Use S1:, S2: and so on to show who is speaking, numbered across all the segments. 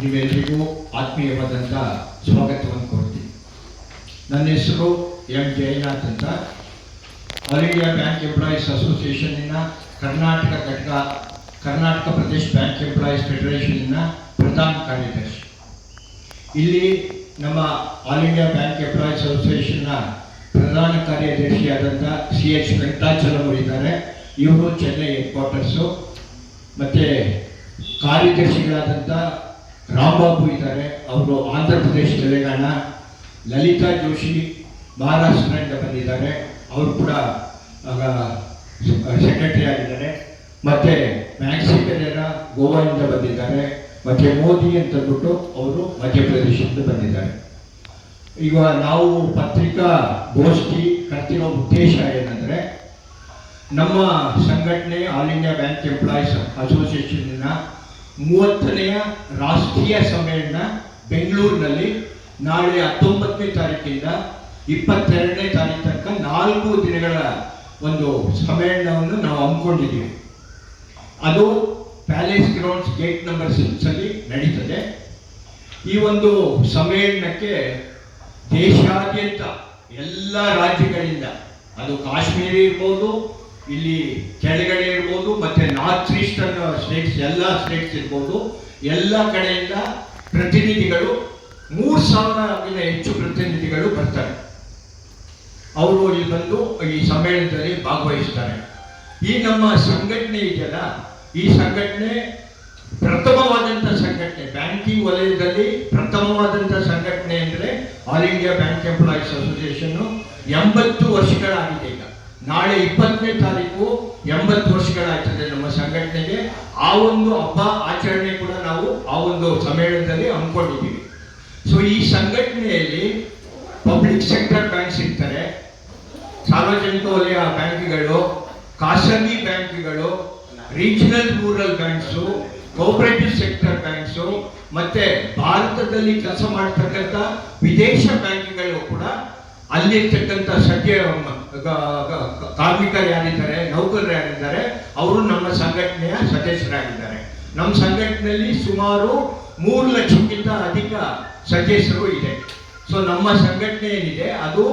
S1: ನೀವೆಲ್ಲರಿಗೂ ಆತ್ಮೀಯವಾದಂಥ ಸ್ವಾಗತವನ್ನು ಕೊಡ್ತೀನಿ. ನನ್ನ ಹೆಸರು ಎಂ ಜಯನಾಥ್ ಅಂತ, ಆಲ್ ಇಂಡಿಯಾ ಬ್ಯಾಂಕ್ ಎಂಪ್ಲಾಯೀಸ್ ಅಸೋಸಿಯೇಷನ್ನಿನ ಕರ್ನಾಟಕ ಘಟಕ, ಕರ್ನಾಟಕ ಪ್ರದೇಶ ಬ್ಯಾಂಕ್ ಎಂಪ್ಲಾಯೀಸ್ ಫೆಡರೇಷನ್ನ ಪ್ರಧಾನ ಕಾರ್ಯದರ್ಶಿ. ಇಲ್ಲಿ ನಮ್ಮ ಆಲ್ ಇಂಡಿಯಾ ಬ್ಯಾಂಕ್ ಎಂಪ್ಲಾಯೀಸ್ ಅಸೋಸಿಯೇಷನ್ನ ಪ್ರಧಾನ ಕಾರ್ಯದರ್ಶಿಯಾದಂಥ CH ವೆಂಕಟಾಚಲಂ ಇದ್ದಾರೆ. ಇವರು ಚೆನ್ನೈ ಹೆಡ್ ಕ್ವಾರ್ಟರ್ಸು. ಮತ್ತು ಕಾರ್ಯದರ್ಶಿಗಳಾದಂಥ ರಾಂಬಾಬು ಇದ್ದಾರೆ, ಅವರು ಆಂಧ್ರ ಪ್ರದೇಶ ತೆಲಂಗಾಣ. ಲಲಿತಾ ಜೋಶಿ ಮಹಾರಾಷ್ಟ್ರದಿಂದ ಬಂದಿದ್ದಾರೆ, ಅವರು ಕೂಡ ಸೆಕ್ರೆಟರಿ ಆಗಿದ್ದಾರೆ. ಮತ್ತು ಮ್ಯಾಕ್ಸಿ ಪೆರೇರಾ ಗೋವಾದಿಂದ ಬಂದಿದ್ದಾರೆ. ಮತ್ತು ಮೋದಿ ಅಂತಂದ್ಬಿಟ್ಟು ಅವರು ಮಧ್ಯಪ್ರದೇಶದಿಂದ ಬಂದಿದ್ದಾರೆ. ಈಗ ನಾವು ಪತ್ರಿಕಾ ಗೋಷ್ಠಿ ಕರ್ತಿರೋ ಉದ್ದೇಶ ಏನಂದರೆ, ನಮ್ಮ ಸಂಘಟನೆ ಆಲ್ ಇಂಡಿಯಾ ಬ್ಯಾಂಕ್ ಎಂಪ್ಲಾಯೀಸ್ ಅಸೋಸಿಯೇಷನ್ನ 30ನೇ ರಾಷ್ಟ್ರೀಯ ಸಮ್ಮೇಳನ ಬೆಂಗಳೂರಿನಲ್ಲಿ ನಾಳೆ 19ನೇ ತಾರೀಕಿಂದ 22ನೇ ತಾರೀಕು ತನಕ 4 ದಿನಗಳ ಒಂದು ಸಮ್ಮೇಳನವನ್ನು ನಾವು ಹಮ್ಮಿಕೊಂಡಿದ್ದೀವಿ. ಅದು ಪ್ಯಾಲೇಸ್ ಗ್ರೌಂಡ್ಸ್ ಗೇಟ್ ನಂಬರ್ 6 ಅಲ್ಲಿ ನಡೀತದೆ. ಈ ಒಂದು ಸಮ್ಮೇಳನಕ್ಕೆ ದೇಶಾದ್ಯಂತ ಎಲ್ಲ ರಾಜ್ಯಗಳಿಂದ, ಅದು ಕಾಶ್ಮೀರ ಇರ್ಬೋದು, ಇಲ್ಲಿ ಕೆಳಗಡೆ ಇರ್ಬೋದು, ಮತ್ತೆ ನಾರ್ತ್ ಈಸ್ಟರ್ನ್ ಸ್ಟೇಟ್ಸ್ ಎಲ್ಲ ಸ್ಟೇಟ್ಸ್ ಇರ್ಬೋದು, ಎಲ್ಲ ಕಡೆಯಿಂದ ಪ್ರತಿನಿಧಿಗಳು 3000ಕ್ಕಿಂತ ಹೆಚ್ಚು ಪ್ರತಿನಿಧಿಗಳು ಬರ್ತಾರೆ. ಅವರು ಇಲ್ಲಿ ಬಂದು ಈ ಸಮ್ಮೇಳನದಲ್ಲಿ ಭಾಗವಹಿಸ್ತಾರೆ. ಈ ನಮ್ಮ ಸಂಘಟನೆ ಇದೆಯಲ್ಲ, ಈ ಸಂಘಟನೆ ಪ್ರಥಮವಾದಂಥ ಸಂಘಟನೆ, ಬ್ಯಾಂಕಿಂಗ್ ವಲಯದಲ್ಲಿ ಪ್ರಥಮವಾದಂಥ ಸಂಘಟನೆ ಅಂದರೆ all India bank employees association 80 ವರ್ಷಗಳಾಗಿದೆ. ಈಗ ನಾಳೆ 20ನೇ ತಾರೀಕು 80 ವರ್ಷಗಳಾಗ್ತದೆ ನಮ್ಮ ಸಂಘಟನೆಗೆ. ಆ ಒಂದು ಹಬ್ಬ ಆಚರಣೆ ಕೂಡ ನಾವು ಆ ಒಂದು ಸಮ್ಮೇಳನದಲ್ಲಿ ಹಮ್ಮಿಕೊಂಡಿದ್ದೀವಿ. ಸೊ ಈ ಸಂಘಟನೆಯಲ್ಲಿ ಪಬ್ಲಿಕ್ ಸೆಕ್ಟರ್ ಬ್ಯಾಂಕ್ಸ್ ಇರ್ತಾರೆ, ಸಾರ್ವಜನಿಕ ವಲಯ ಬ್ಯಾಂಕ್ಗಳು, ಖಾಸಗಿ ಬ್ಯಾಂಕ್ಗಳು, regional rural banks, cooperative sector banks, ಮತ್ತೆ ಭಾರತದಲ್ಲಿ ಕೆಲಸ ಮಾಡ್ತಕ್ಕಂಥ ವಿದೇಶ ಬ್ಯಾಂಕ್ಗಳು ಕೂಡ ಅಲ್ಲಿರ್ತಕ್ಕಂಥ ಕಾರ್ಮಿಕರು ಯಾರಿದ್ದಾರೆ, ನೌಕರರು ಯಾರಿದ್ದಾರೆ, ಅವರು ನಮ್ಮ ಸಂಘಟನೆಯ ಸದಸ್ಯರಾಗಿದ್ದಾರೆ. ನಮ್ಮ ಸಂಘಟನೆಯಲ್ಲಿ ಸುಮಾರು 3 ಲಕ್ಷಕ್ಕಿಂತ ಅಧಿಕ ಸದಸ್ಯರು ಇದೆ. ಸೊ ನಮ್ಮ ಸಂಘಟನೆ ಏನಿದೆ ಅದು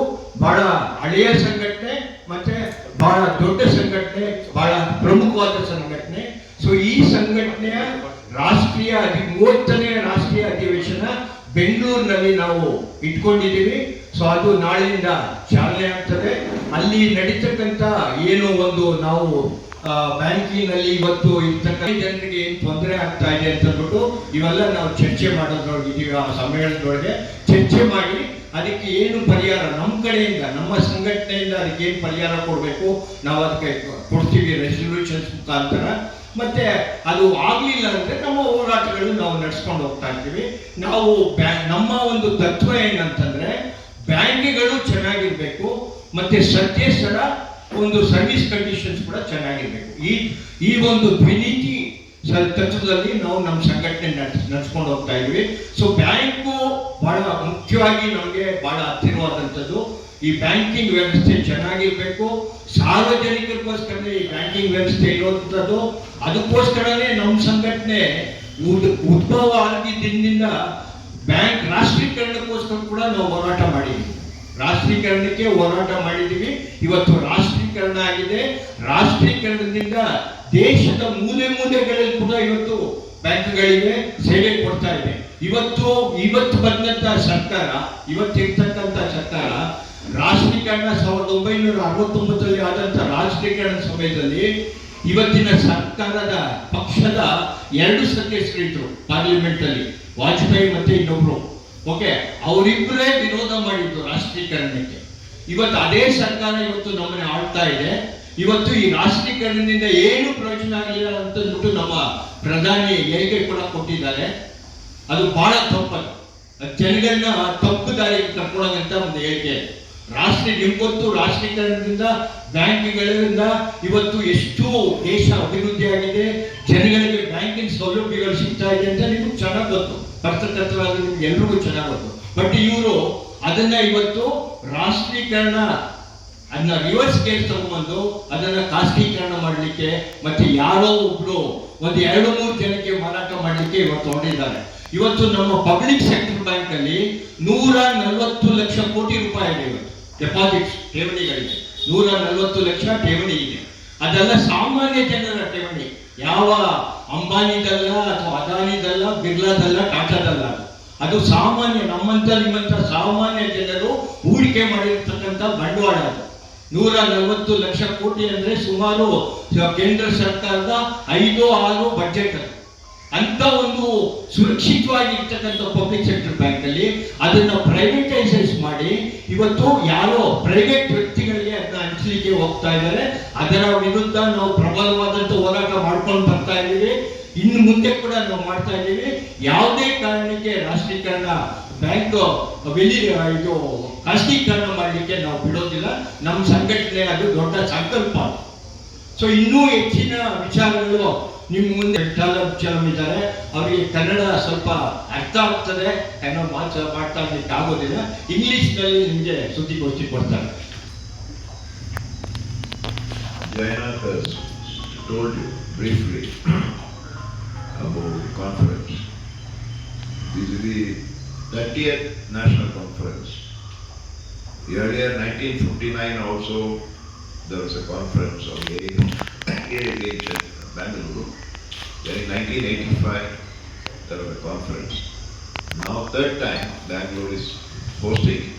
S1: ಬಹಳ ಹಳೆಯ ಸಂಘಟನೆ, ಮತ್ತೆ ಬಹಳ ದೊಡ್ಡ ಸಂಘಟನೆ, ಬಹಳ ಪ್ರಮುಖವಾದ ಸಂಘಟನೆ. ಸೊ ಈ ಸಂಘಟನೆಯ 30ನೇ ರಾಷ್ಟ್ರೀಯ ಅಧಿವೇಶನ ಬೆಂಗಳೂರಿನಲ್ಲಿ ನಾವು ಇಟ್ಕೊಂಡಿದ್ದೀವಿ. ಸೊ ಅದು ನಾಳೆಯಿಂದ ಚಾಲನೆ ಆಗ್ತದೆ. ಅಲ್ಲಿ ನಡೀತಕ್ಕಂಥ ಏನು ಒಂದು ನಾವು ಬ್ಯಾಂಕಿನಲ್ಲಿ ಇವತ್ತು ಇರ್ತಕ್ಕಂಥ ಜನರಿಗೆ ಏನು ತೊಂದರೆ ಆಗ್ತಾ ಇದೆ ಅಂತ ಅಂದ್ಬಿಟ್ಟು ಇವೆಲ್ಲ ನಾವು ಚರ್ಚೆ ಮಾಡೋದ್ರೊಳಗಿದ್ದೀವಿ. ಆ ಸಮ್ಮೇಳನದೊಳಗೆ ಚರ್ಚೆ ಮಾಡಿ ಅದಕ್ಕೆ ಏನು ಪರಿಹಾರ ನಮ್ಮ ಕಡೆಯಿಂದ, ನಮ್ಮ ಸಂಘಟನೆಯಿಂದ ಅದಕ್ಕೆ ಏನು ಪರಿಹಾರ ಕೊಡಬೇಕು ನಾವು ಅದಕ್ಕೆ ಕೊಡ್ತೀವಿ ರೆಸಲ್ಯೂಷನ್ಸ್ ಮುಖಾಂತರ. ಮತ್ತೆ ಅದು ಆಗ್ಲಿಲ್ಲ ಅಂದ್ರೆ ನಮ್ಮ ಹೋರಾಟಗಳು ನಾವು ನಡೆಸ್ಕೊಂಡು ಹೋಗ್ತಾ ಇರ್ತೀವಿ. ನಾವು ನಮ್ಮ ಒಂದು ತತ್ವ ಏನಂತಂದ್ರೆ, ಬ್ಯಾಂಕ್ಗಳು ಚೆನ್ನಾಗಿರ್ಬೇಕು, ಮತ್ತೆ ಸದಸ್ಯರ ಒಂದು ಸರ್ವಿಸ್ ಕಂಡೀಷನ್ಸ್ ಕೂಡ ಚೆನ್ನಾಗಿರ್ಬೇಕು. ಈ ಒಂದು ದ್ವಿನೀತಿ ತತ್ವದಲ್ಲಿ ನಾವು ನಮ್ಮ ಸಂಘಟನೆ ನಡೆಸ್ಕೊಂಡು ಹೋಗ್ತಾ ಇದ್ವಿ. ಸೊ ಬ್ಯಾಂಕು ಬಹಳ ಮುಖ್ಯವಾಗಿ ನಮಗೆ ಬಹಳ ಹತ್ತಿರವಾದಂಥದ್ದು. ಈ ಬ್ಯಾಂಕಿಂಗ್ ವ್ಯವಸ್ಥೆ ಚೆನ್ನಾಗಿರ್ಬೇಕು, ಸಾರ್ವಜನಿಕರಿಗೋಸ್ಕರ ಈ ಬ್ಯಾಂಕಿಂಗ್ ವ್ಯವಸ್ಥೆ ಇರುವಂಥದ್ದು. ಅದಕ್ಕೋಸ್ಕರನೇ ನಮ್ಮ ಸಂಘಟನೆ ಉದ್ಭವ ಆಗಿದ್ದರಿಂದ ಬ್ಯಾಂಕ್ ರಾಷ್ಟ್ರೀಕರಣಕ್ಕೋಸ್ಕರ ಕೂಡ ನಾವು ಹೋರಾಟ ಮಾಡಿದ್ದೀವಿ. ರಾಷ್ಟ್ರೀಕರಣಕ್ಕೆ ಹೋರಾಟ ಮಾಡಿದ್ದೀವಿ. ಇವತ್ತು ರಾಷ್ಟ್ರೀಕರಣ ಆಗಿದೆ. ರಾಷ್ಟ್ರೀಕರಣದಿಂದ ದೇಶದ ಮೂಲೆ ಮೂಲೆಗಳಲ್ಲಿ ಕೂಡ ಇವತ್ತು ಬ್ಯಾಂಕ್ಗಳಿಗೆ ಸೇವೆ ಕೊಡ್ತಾ ಇದೆ. ಇವತ್ತು ಬಂದಂತ ಸರ್ಕಾರ, ಇವತ್ತಿರ್ತಕ್ಕಂಥ ಸರ್ಕಾರ ರಾಷ್ಟ್ರೀಕರಣ 1969ರಲ್ಲಿ ಆದಂತ ರಾಷ್ಟ್ರೀಕರಣ ಸಮಯದಲ್ಲಿ ಇವತ್ತಿನ ಸರ್ಕಾರದ ಪಕ್ಷದ 2 ಸದಸ್ಯರಿದ್ರು ಪಾರ್ಲಿಮೆಂಟ್ ಅಲ್ಲಿ, ವಾಜಪೇಯಿ ಮತ್ತೆ ಇನ್ನೊಬ್ರು. ಓಕೆ, ಅವರಿಬ್ಬರೇ ವಿರೋಧ ಮಾಡಿದ್ರು ರಾಷ್ಟ್ರೀಕರಣಕ್ಕೆ. ಇವತ್ತು ಅದೇ ಸರ್ಕಾರ ಇವತ್ತು ನಮ್ಮನ್ನ ಆಳ್ತಾ ಇದೆ. ಇವತ್ತು ಈ ರಾಷ್ಟ್ರೀಕರಣದಿಂದ ಏನು ಪ್ರಯೋಜನ ಆಗಿಲ್ಲ ಅಂತಂದ್ಬಿಟ್ಟು ನಮ್ಮ ಪ್ರಧಾನಿ ಹೇಳಿಕೆ ಕೂಡ ಕೊಟ್ಟಿದ್ದಾರೆ. ಅದು ಬಹಳ ತಪ್ಪದು. ಜನಗಳನ್ನ ತಪ್ಪು ದಾರಿಗೆ ಕರ್ಕೊಳ್ಳೋಂತ ಒಂದು ಹೇಳಿಕೆ. ನಿಮ್ಗೊತ್ತು, ರಾಷ್ಟ್ರೀಕರಣದಿಂದ ಬ್ಯಾಂಕ್ಗಳಿಂದ ಇವತ್ತು ಎಷ್ಟು ದೇಶ ಅಭಿವೃದ್ಧಿ ಆಗಿದೆ, ಜನಗಳಿಗೆ ಬ್ಯಾಂಕಿಂಗ್ ಸೌಲಭ್ಯಗಳು ಸಿಗ್ತಾ ಇದೆ ಅಂತ ನಿಮ್ಗೆ ಚೆನ್ನಾಗಿ ಗೊತ್ತು, ಪತ್ರಕರ್ತರಾಗಿ ನಿಮ್ಗೆ ಎಲ್ರಿಗೂ ಚೆನ್ನಾಗಿ ಗೊತ್ತು. ಬಟ್ ಇವರು ಅದನ್ನ ಇವತ್ತು ರಾಷ್ಟ್ರೀಕರಣ ಅದನ್ನ ರಿವರ್ಸ್ ಗೇರ್ ತಗೊಂಡು ಅದನ್ನ ಖಾಸಗೀಕರಣ ಮಾಡಲಿಕ್ಕೆ, ಮತ್ತೆ ಯಾರೋ ಒಬ್ರು 1-2-3 ಜನಕ್ಕೆ ಮಾರಾಟ ಮಾಡಲಿಕ್ಕೆ ಇವತ್ತು ಹೊರಟಿದ್ದಾರೆ. ಇವತ್ತು ನಮ್ಮ ಪಬ್ಲಿಕ್ ಸೆಕ್ಟರ್ ಬ್ಯಾಂಕ್ ಅಲ್ಲಿ 140 ಲಕ್ಷ ಕೋಟಿ ರೂಪಾಯಿ ಇದೆ ಇವತ್ತು ಡೆಪಾಸಿಟ್ಸ್ ಠೇವಣಿಗಳಿದೆ. 140 ಲಕ್ಷ ಠೇವಣಿ ಇದೆ. ಅದೆಲ್ಲ ಸಾಮಾನ್ಯ ಜನರ ಠೇವಣಿ, ಯಾವ ಅಂಬಾನಿದಲ್ಲ ಅಥವಾ ಅದಾನಿದಲ್ಲ, ಬಿರ್ಲಾದಲ್ಲ, ಟಾಟಾದಲ್ಲ. ಅದು ಸಾಮಾನ್ಯ ನಮ್ಮಂತ ನಿಮ್ಮಂತ ಸಾಮಾನ್ಯ ಜನರು ಹೂಡಿಕೆ ಮಾಡಿರ್ತಕ್ಕಂಥ ಬಂಡವಾಳ. ಅದು 140 ಲಕ್ಷ ಕೋಟಿ ಅಂದ್ರೆ ಸುಮಾರು ಕೇಂದ್ರ ಸರ್ಕಾರದ 5-6 ಬಜೆಟ್. ಅಂತ ಒಂದು ಸುರಕ್ಷಿತವಾಗಿರ್ತಕ್ಕಂಥ ಪಬ್ಲಿಕ್ ಸೆಕ್ಟರ್ ಬ್ಯಾಂಕ್ ಅಲ್ಲಿ ಅದನ್ನ ಪ್ರೈವೇಟೈಸೈಸ್ ಮಾಡಿ ಇವತ್ತು ಯಾರೋ ಪ್ರೈವೇಟ್ ವ್ಯಕ್ತಿಗಳಿಗೆ ಅದನ್ನ ಹಂಚಲಿಕ್ಕೆ ಹೋಗ್ತಾ ಇದ್ದಾರೆ. ಅದರ ವಿರುದ್ಧ ನಾವು ಪ್ರಬಲವಾದಂತ ಹೋರಾಟ ಮಾಡ್ಕೊಂಡು ಬರ್ತಾ ಇದ್ದೀವಿ. ಇನ್ನು ಮುಂದೆ ಕೂಡ ನಾವು ಮಾಡ್ತಾ ಇದ್ದೀವಿ. ಯಾವುದೇ ಕಾರಣಕ್ಕೆ ರಾಷ್ಟ್ರೀಕರಣ ಬ್ಯಾಂಕ್ ಇದು ಖಾಸಗೀಕರಣ ಮಾಡಲಿಕ್ಕೆ ನಾವು ಬಿಡೋದಿಲ್ಲ. ನಮ್ಮ ಸಂಘಟನೆ ಅದು ದೊಡ್ಡ ಸಂಕಲ್ಪ. ಸೊ ಇನ್ನೂ ಹೆಚ್ಚಿನ ವಿಚಾರಗಳು ನಿಮ್ಮ ಮುಂದೆ ಇದ್ದಾರೆ. ಅವರಿಗೆ ಕನ್ನಡ ಸ್ವಲ್ಪ ಅರ್ಥ ಆಗ್ತದೆ, ಕನ್ನಡ ಮಾತಾಡ್ಲಿಕ್ಕೆ ಆಗೋದಿಲ್ಲ. ಇಂಗ್ಲಿಷ್ನಲ್ಲಿ ನಿಮಗೆ ಸುದ್ದಿಗೋಷ್ಠಿ ಕೊಡ್ತಾರೆ.
S2: Jayannath has told you briefly about the conference. This is the 30th National Conference. Earlier, 1959 also, there was a conference on AIH at Bangalore. Then in 1985, there was a conference. Now, third time, Bangalore is hosting it.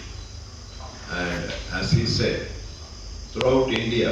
S2: And as he said, throughout India,